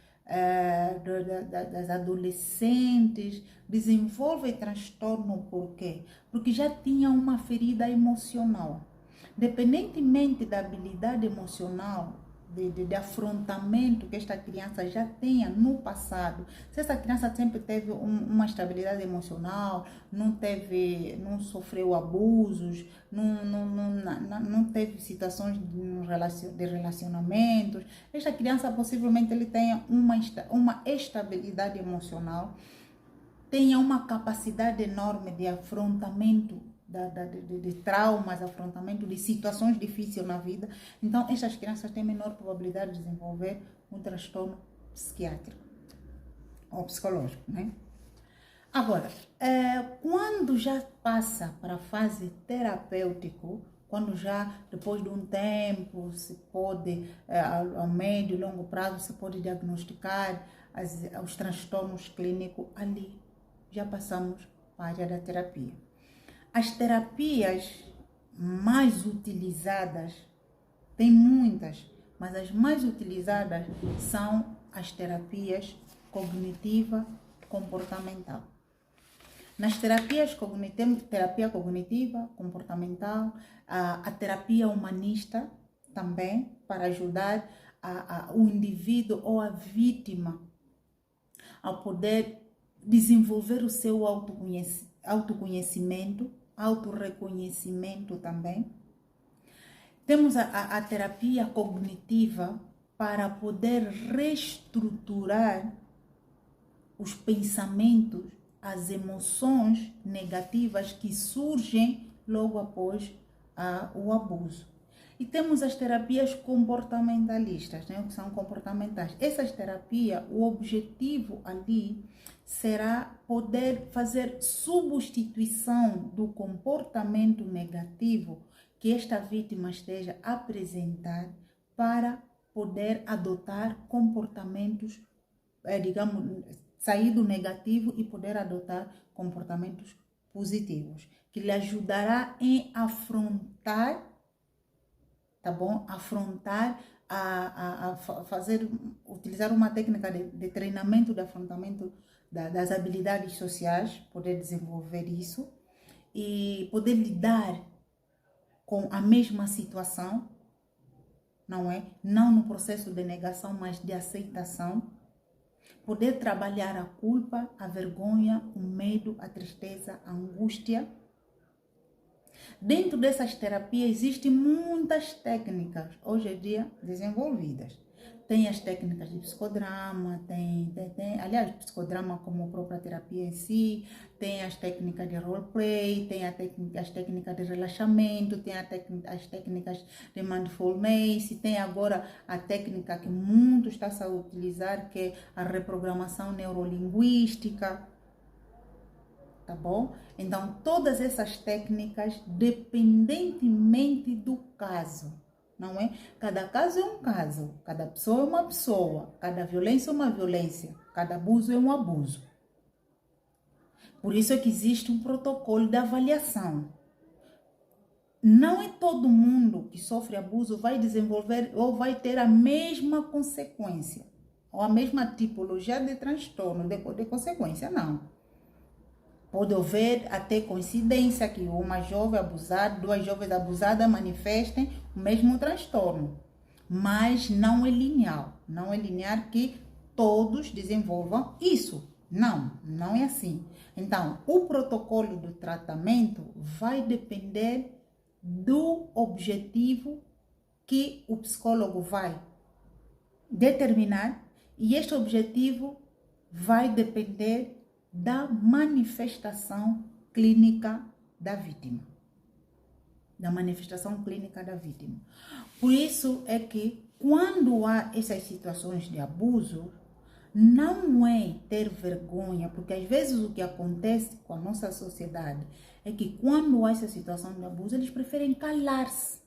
das adolescentes, desenvolve transtorno por quê? Porque já tinha uma ferida emocional. Dependentemente da habilidade emocional, de afrontamento que esta criança já tenha no passado, se essa criança sempre teve uma estabilidade emocional, não sofreu abusos, não teve situações de relacionamentos, esta criança possivelmente ele tenha uma estabilidade emocional, tenha uma capacidade enorme de afrontamento de traumas, afrontamento de situações difíceis na vida. Então, estas crianças têm menor probabilidade de desenvolver um transtorno psiquiátrico ou psicológico, né? Agora, quando já passa para a fase terapêutico, quando já depois de um tempo se pode, ao médio e longo prazo, se pode diagnosticar os transtornos clínicos, ali já passamos para a área da terapia. As terapias mais utilizadas, tem muitas, mas as mais utilizadas são as terapias cognitiva comportamental. Nas terapias terapia cognitiva comportamental, a terapia humanista também, para ajudar o indivíduo ou a vítima a poder desenvolver o seu autoconhecimento, autorreconhecimento também. Temos a terapia cognitiva para poder reestruturar os pensamentos, as emoções negativas que surgem logo após o abuso. E temos as terapias comportamentalistas, né, que são comportamentais. Essas terapias, o objetivo ali será poder fazer substituição do comportamento negativo que esta vítima esteja a apresentar para poder adotar comportamentos, digamos, sair do negativo e poder adotar comportamentos positivos, que lhe ajudará em afrontar, tá bom? Afrontar, utilizar uma técnica de treinamento de afrontamento das habilidades sociais, poder desenvolver isso e poder lidar com a mesma situação, não é? Não no processo de negação, mas de aceitação. Poder trabalhar a culpa, a vergonha, o medo, a tristeza, a angústia. Dentro dessas terapias existem muitas técnicas hoje em dia desenvolvidas. Tem as técnicas de psicodrama, aliás, psicodrama como a própria terapia em si, tem as técnicas de roleplay, tem as técnicas de relaxamento, tem as técnicas de mindfulness, tem agora a técnica que muito está a utilizar, que é a reprogramação neurolinguística, tá bom? Então, todas essas técnicas, dependentemente do caso, não é? Cada caso é um caso, cada pessoa é uma pessoa, cada violência é uma violência, cada abuso é um abuso. Por isso é que existe um protocolo de avaliação. Não é todo mundo que sofre abuso vai desenvolver ou vai ter a mesma consequência, ou a mesma tipologia de transtorno, de consequência, não. Pode haver até coincidência que uma jovem abusada, duas jovens abusadas manifestem o mesmo transtorno. Mas não é linear. Não é linear que todos desenvolvam isso. Não é assim. Então, o protocolo do tratamento vai depender do objetivo que o psicólogo vai determinar. E este objetivo vai depender da manifestação clínica da vítima. Da manifestação clínica da vítima. Por isso é que quando há essas situações de abuso, não é ter vergonha, porque às vezes o que acontece com a nossa sociedade é que quando há essa situação de abuso, eles preferem calar-se.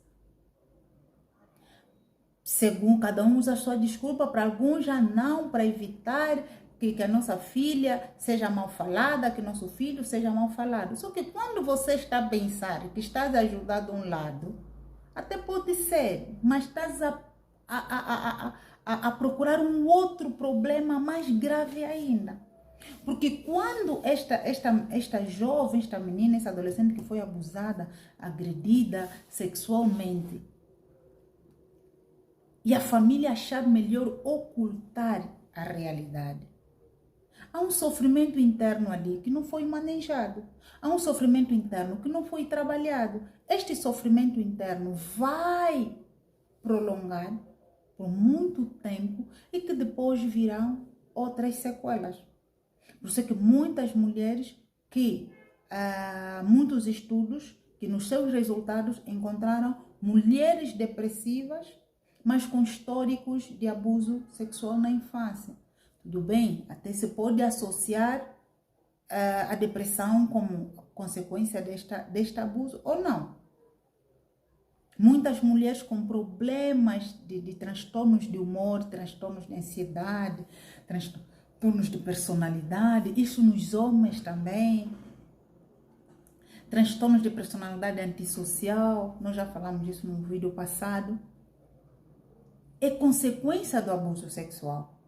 Segundo cada um usa a sua desculpa, para alguns já não, para evitar que a nossa filha seja mal falada, que nosso filho seja mal falado. Só que quando você está a pensar que estás a ajudar de um lado, até pode ser, mas estás a procurar um outro problema mais grave ainda. Porque quando esta jovem, esta menina, essa adolescente que foi abusada, agredida sexualmente, e a família achar melhor ocultar a realidade, há um sofrimento interno ali que não foi manejado. Há um sofrimento interno que não foi trabalhado. Este sofrimento interno vai prolongar por muito tempo e que depois virão outras sequelas. Por isso é que muitas mulheres muitos estudos que nos seus resultados encontraram mulheres depressivas, mas com históricos de abuso sexual na infância. Tudo bem, até se pode associar a depressão como consequência deste abuso ou não. Muitas mulheres com problemas de transtornos de humor, transtornos de ansiedade, transtornos de personalidade, isso nos homens também. Transtornos de personalidade antissocial, nós já falamos disso no vídeo passado. É consequência do abuso sexual.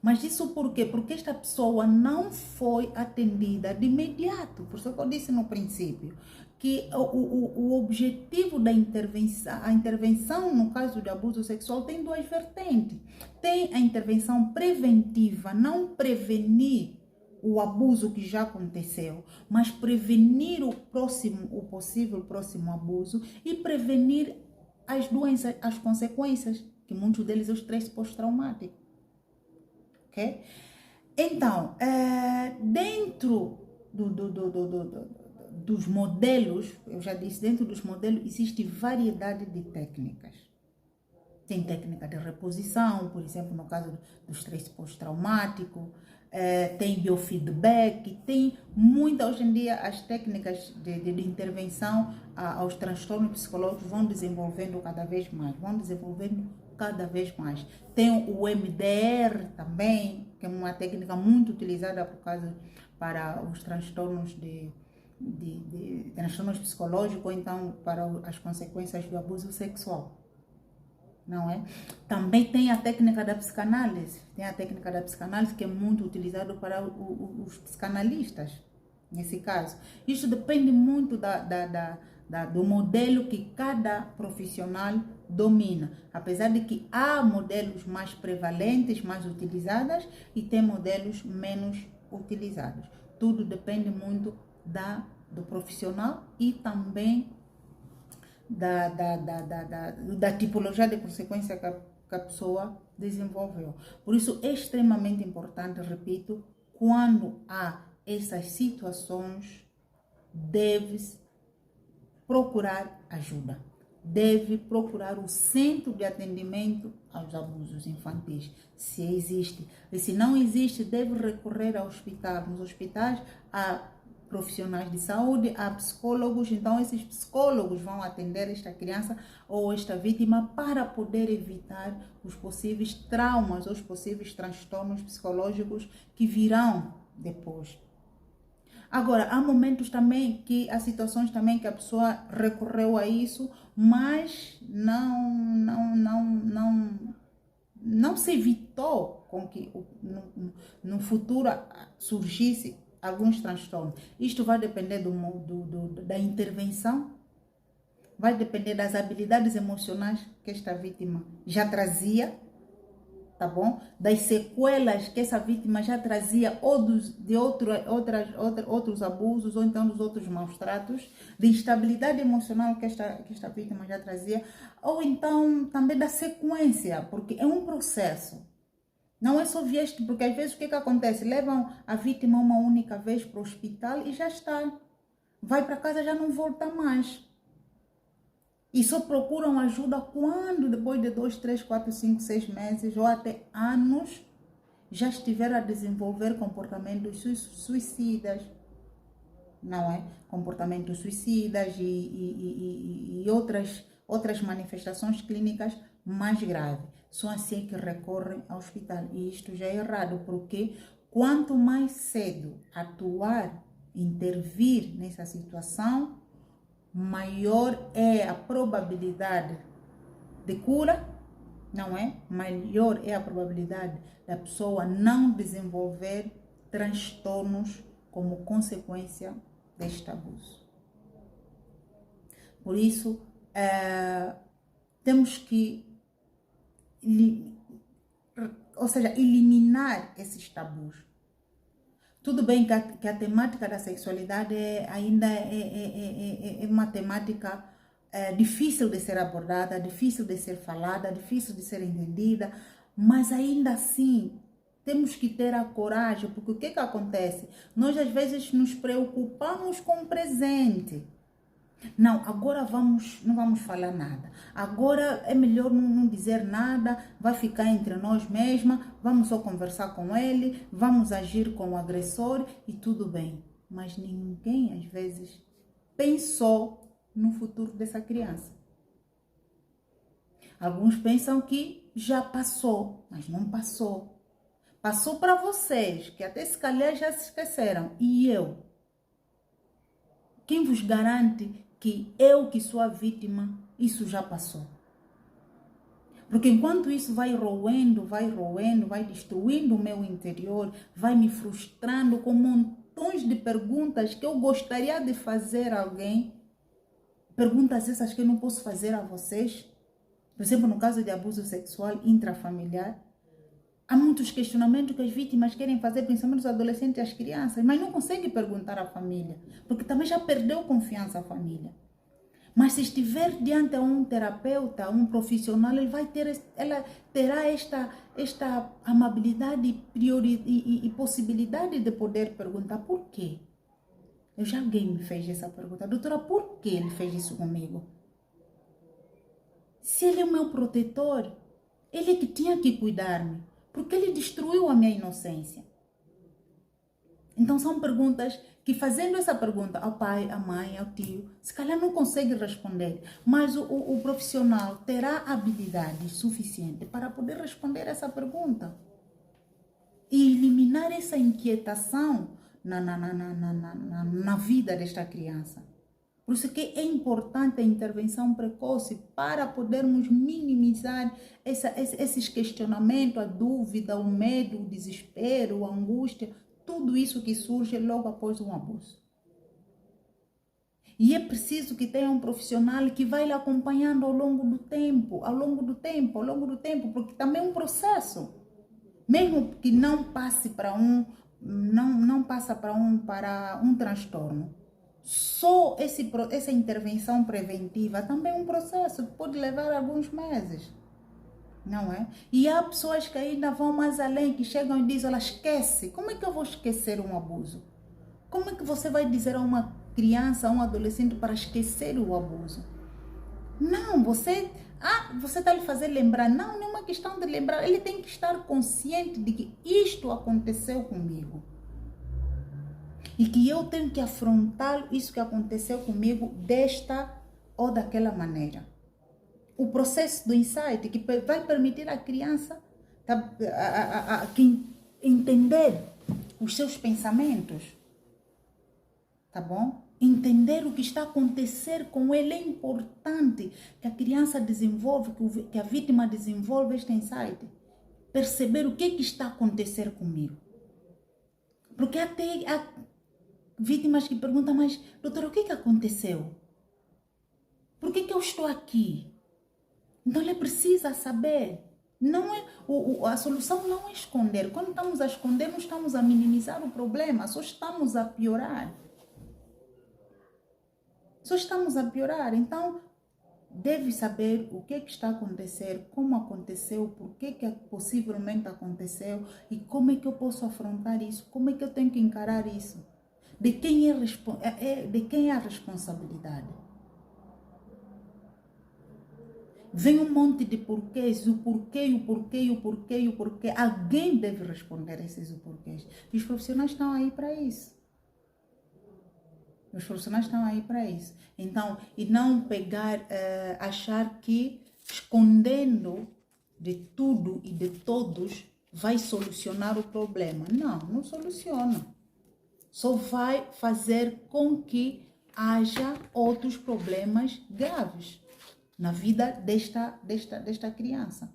Mas isso por quê? Porque esta pessoa não foi atendida de imediato. Por isso que eu disse no princípio que o objetivo da intervenção, a intervenção no caso de abuso sexual tem duas vertentes. Tem a intervenção preventiva, não prevenir o abuso que já aconteceu, mas prevenir o possível próximo abuso e prevenir as doenças, as consequências, que muitos deles é o estresse pós-traumático. Okay? Então, dentro dos modelos, eu já disse, dentro dos modelos existe variedade de técnicas. Tem técnica de reposição, por exemplo, no caso do estresse pós-traumático, tem biofeedback, tem muita, hoje em dia, as técnicas de intervenção aos transtornos psicológicos vão desenvolvendo cada vez mais, Tem o MDR também, que é uma técnica muito utilizada para os transtornos transtornos psicológicos, ou então para as consequências do abuso sexual. Não é? Também tem a técnica da psicanálise. Tem a técnica da psicanálise que é muito utilizada para os psicanalistas, nesse caso. Isso depende muito do modelo que cada profissional domina. Apesar de que há modelos mais prevalentes, mais utilizados, e tem modelos menos utilizados. Tudo depende muito do profissional e também da tipologia de consequência que a pessoa desenvolveu. Por isso é extremamente importante, repito, quando há essas situações, deve procurar ajuda. Deve procurar o centro de atendimento aos abusos infantis, se existe. E se não existe, deve recorrer ao hospital. Nos hospitais há profissionais de saúde, há psicólogos, então esses psicólogos vão atender esta criança ou esta vítima para poder evitar os possíveis traumas, os possíveis transtornos psicológicos que virão depois. Agora, há momentos também há situações também que a pessoa recorreu a isso, mas não se evitou com que no futuro surgisse alguns transtornos. Isto vai depender da intervenção, vai depender das habilidades emocionais que esta vítima já trazia, tá bom? Das sequelas que essa vítima já trazia, ou de outros abusos, ou então dos outros maus tratos, de instabilidade emocional que esta vítima já trazia, ou então também da sequência, porque é um processo. Não é só vieste, porque às vezes o que acontece? Levam a vítima uma única vez para o hospital e já está. Vai para casa, já não volta mais. E só procuram ajuda quando, depois de 2, 3, 4, 5, 6 meses ou até anos, já estiver a desenvolver comportamentos suicidas. Não é? Comportamentos suicidas e outras manifestações clínicas mais graves. São assim que recorrem ao hospital. E isto já é errado, porque quanto mais cedo atuar, intervir nessa situação, maior é a probabilidade de cura, não é? Maior é a probabilidade da pessoa não desenvolver transtornos como consequência deste abuso. Por isso, temos que, eliminar esses tabus. Tudo bem que a temática da sexualidade ainda é uma temática difícil de ser abordada, difícil de ser falada, difícil de ser entendida, mas ainda assim temos que ter a coragem, porque o que acontece? Nós às vezes nos preocupamos com o presente. Não, agora não vamos falar nada. Agora é melhor não dizer nada, vai ficar entre nós mesma, vamos só conversar com ele, vamos agir com o agressor e tudo bem. Mas ninguém às vezes pensou no futuro dessa criança. Alguns pensam que já passou, mas não passou. Passou para vocês, que até se calhar já se esqueceram. E eu? Quem vos garante que eu, que sou a vítima, isso já passou? Porque enquanto isso vai roendo, vai destruindo o meu interior, vai me frustrando com montões de perguntas que eu gostaria de fazer a alguém, perguntas essas que eu não posso fazer a vocês. Por exemplo, no caso de abuso sexual intrafamiliar, há muitos questionamentos que as vítimas querem fazer, principalmente os adolescentes e as crianças, mas não conseguem perguntar à família, porque também já perdeu confiança à família. Mas se estiver diante de um terapeuta, um profissional, ela terá esta amabilidade e possibilidade de poder perguntar por quê. Alguém me fez essa pergunta, doutora, por que ele fez isso comigo? Se ele é o meu protetor, ele é que tinha que cuidar-me, porque ele destruiu a minha inocência. Então são perguntas que, fazendo essa pergunta ao pai, à mãe, ao tio, se calhar não consegue responder, mas o profissional terá habilidade suficiente para poder responder essa pergunta e eliminar essa inquietação na vida desta criança. Por isso que é importante a intervenção precoce para podermos minimizar esses questionamentos, a dúvida, o medo, o desespero, a angústia, tudo isso que surge logo após um abuso. E é preciso que tenha um profissional que vai lhe acompanhando ao longo do tempo, porque também é um processo. Mesmo que não passe para não passa para um transtorno. Só essa intervenção preventiva também é um processo que pode levar alguns meses, não é? E há pessoas que ainda vão mais além, que chegam e dizem, ela esquece. Como é que eu vou esquecer um abuso? Como é que você vai dizer a uma criança, a um adolescente para esquecer o abuso? Não, você está lhe fazer lembrar. Não é uma questão de lembrar. Ele tem que estar consciente de que isto aconteceu comigo. E que eu tenho que afrontar isso que aconteceu comigo desta ou daquela maneira. O processo do insight, que vai permitir à criança entender os seus pensamentos. Tá bom? Entender o que está a acontecer com ele. É importante que a criança desenvolva, que a vítima desenvolva este insight. Perceber o que está a acontecer comigo. Porque até há vítimas que perguntam, mas doutora, o que aconteceu? Por que eu estou aqui? Então ele precisa saber. Não é, a solução não é esconder. Quando estamos a esconder, não estamos a minimizar o problema, só estamos a piorar. Então, deve saber o que está a acontecer, como aconteceu, por que possivelmente aconteceu e como é que eu posso afrontar isso, como é que eu tenho que encarar isso. De quem de quem é a responsabilidade? Vem um monte de porquês, o porquê, o porquê, o porquê, o porquê. Alguém deve responder esses porquês. E os profissionais estão aí para isso. Os profissionais estão aí para isso. Então, e não pegar, achar que escondendo de tudo e de todos vai solucionar o problema. Não, não soluciona. Só vai fazer com que haja outros problemas graves na vida desta criança.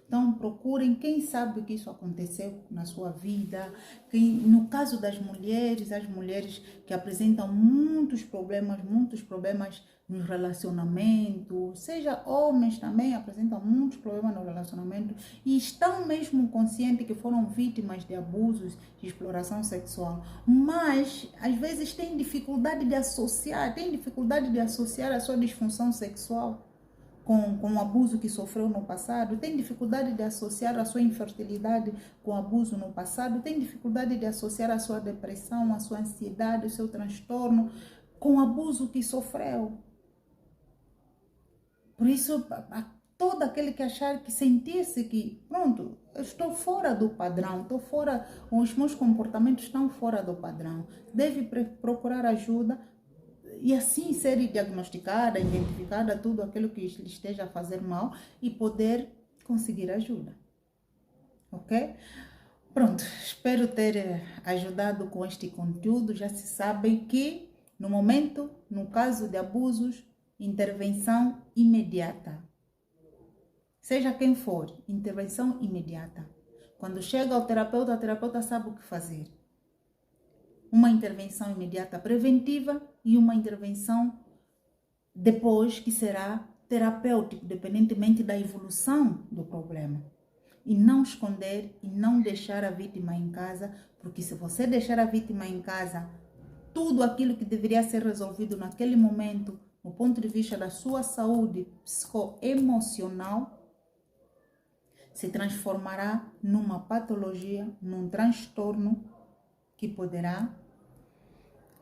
Então, procurem quem sabe que isso aconteceu na sua vida. No caso das mulheres, as mulheres que apresentam muitos problemas no relacionamento, seja homens também apresentam muitos problemas no relacionamento e estão mesmo conscientes que foram vítimas de abusos, de exploração sexual, mas às vezes têm dificuldade de associar a sua disfunção sexual com o abuso que sofreu no passado, tem dificuldade de associar a sua infertilidade com o abuso no passado, tem dificuldade de associar a sua depressão, a sua ansiedade, o seu transtorno com o abuso que sofreu. Por isso, todo aquele que achar, que sentir-se que, pronto, eu estou fora do padrão, os meus comportamentos estão fora do padrão, deve procurar ajuda, e assim ser diagnosticada, identificada tudo aquilo que lhe esteja a fazer mal e poder conseguir ajuda. Ok? Pronto, espero ter ajudado com este conteúdo. Já se sabe que no momento, no caso de abusos, intervenção imediata. Seja quem for, intervenção imediata. Quando chega ao terapeuta, o terapeuta sabe o que fazer. Uma intervenção imediata preventiva e uma intervenção depois que será terapêutica, independentemente da evolução do problema. E não esconder e não deixar a vítima em casa, porque se você deixar a vítima em casa, tudo aquilo que deveria ser resolvido naquele momento, no ponto de vista da sua saúde psicoemocional, se transformará numa patologia, num transtorno que poderá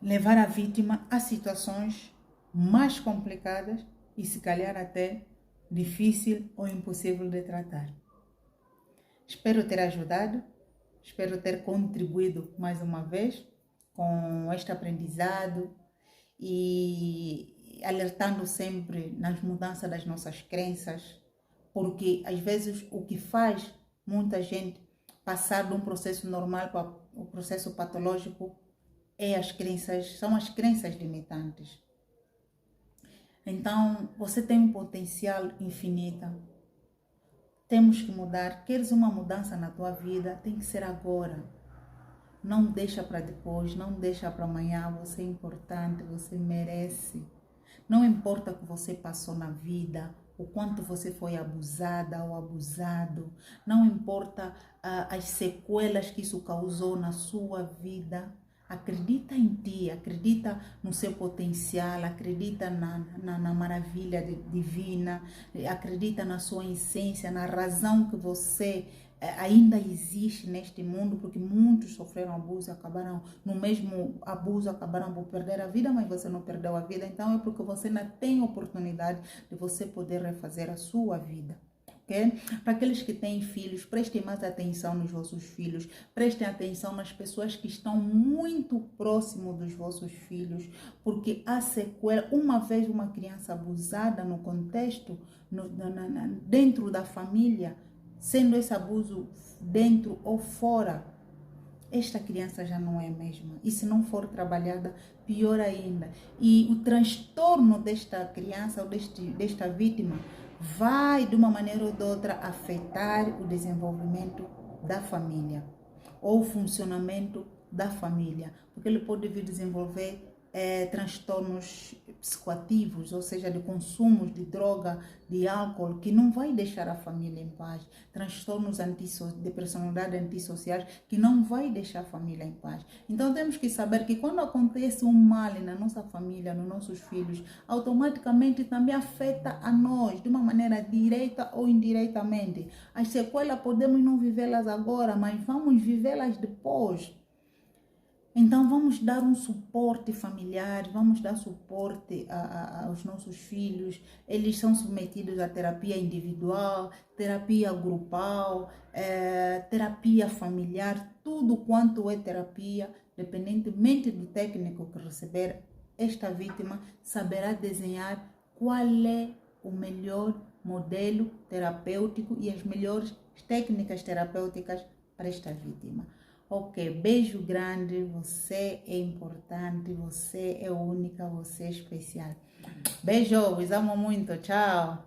levar a vítima a situações mais complicadas e se calhar até difícil ou impossível de tratar. Espero ter ajudado, espero ter contribuído mais uma vez com este aprendizado e alertando sempre nas mudanças das nossas crenças, porque às vezes o que faz muita gente passar de um processo normal para o processo patológico são as crenças limitantes. Então, você tem um potencial infinito. Temos que mudar. Queres uma mudança na tua vida? Tem que ser agora. Não deixa para depois, não deixa para amanhã. Você é importante, você merece. Não importa o que você passou na vida, o quanto você foi abusada ou abusado. Não importa as sequelas que isso causou na sua vida. Acredita em ti, acredita no seu potencial, acredita na maravilha divina, acredita na sua essência, na razão que você ainda existe neste mundo, porque muitos sofreram abuso e acabaram, no mesmo abuso, acabaram por perder a vida, mas você não perdeu a vida, então é porque você ainda tem oportunidade de você poder refazer a sua vida. Okay? Para aqueles que têm filhos, prestem mais atenção nos vossos filhos, prestem atenção nas pessoas que estão muito próximo dos vossos filhos, porque há sequela. Uma vez uma criança abusada no contexto, dentro da família, sendo esse abuso dentro ou fora, esta criança já não é a mesma. E se não for trabalhada, pior ainda. E o transtorno desta criança ou desta vítima vai, de uma maneira ou de outra, afetar o desenvolvimento da família ou o funcionamento da família, porque ele pode vir desenvolver transtornos psicoativos, ou seja, de consumos de droga, de álcool, que não vai deixar a família em paz. Transtornos de personalidade antissociais, que não vai deixar a família em paz. Então temos que saber que quando acontece um mal na nossa família, nos nossos filhos, automaticamente também afeta a nós, de uma maneira direta ou indiretamente. As sequelas podemos não vivê-las agora, mas vamos vivê-las depois. Então, vamos dar um suporte familiar, vamos dar suporte aos nossos filhos. Eles são submetidos a terapia individual, terapia grupal, terapia familiar, tudo quanto é terapia, independentemente do técnico que receber, esta vítima saberá desenhar qual é o melhor modelo terapêutico e as melhores técnicas terapêuticas para esta vítima. Ok, beijo grande, você é importante, você é única, você é especial. Beijo, vos amo muito, tchau.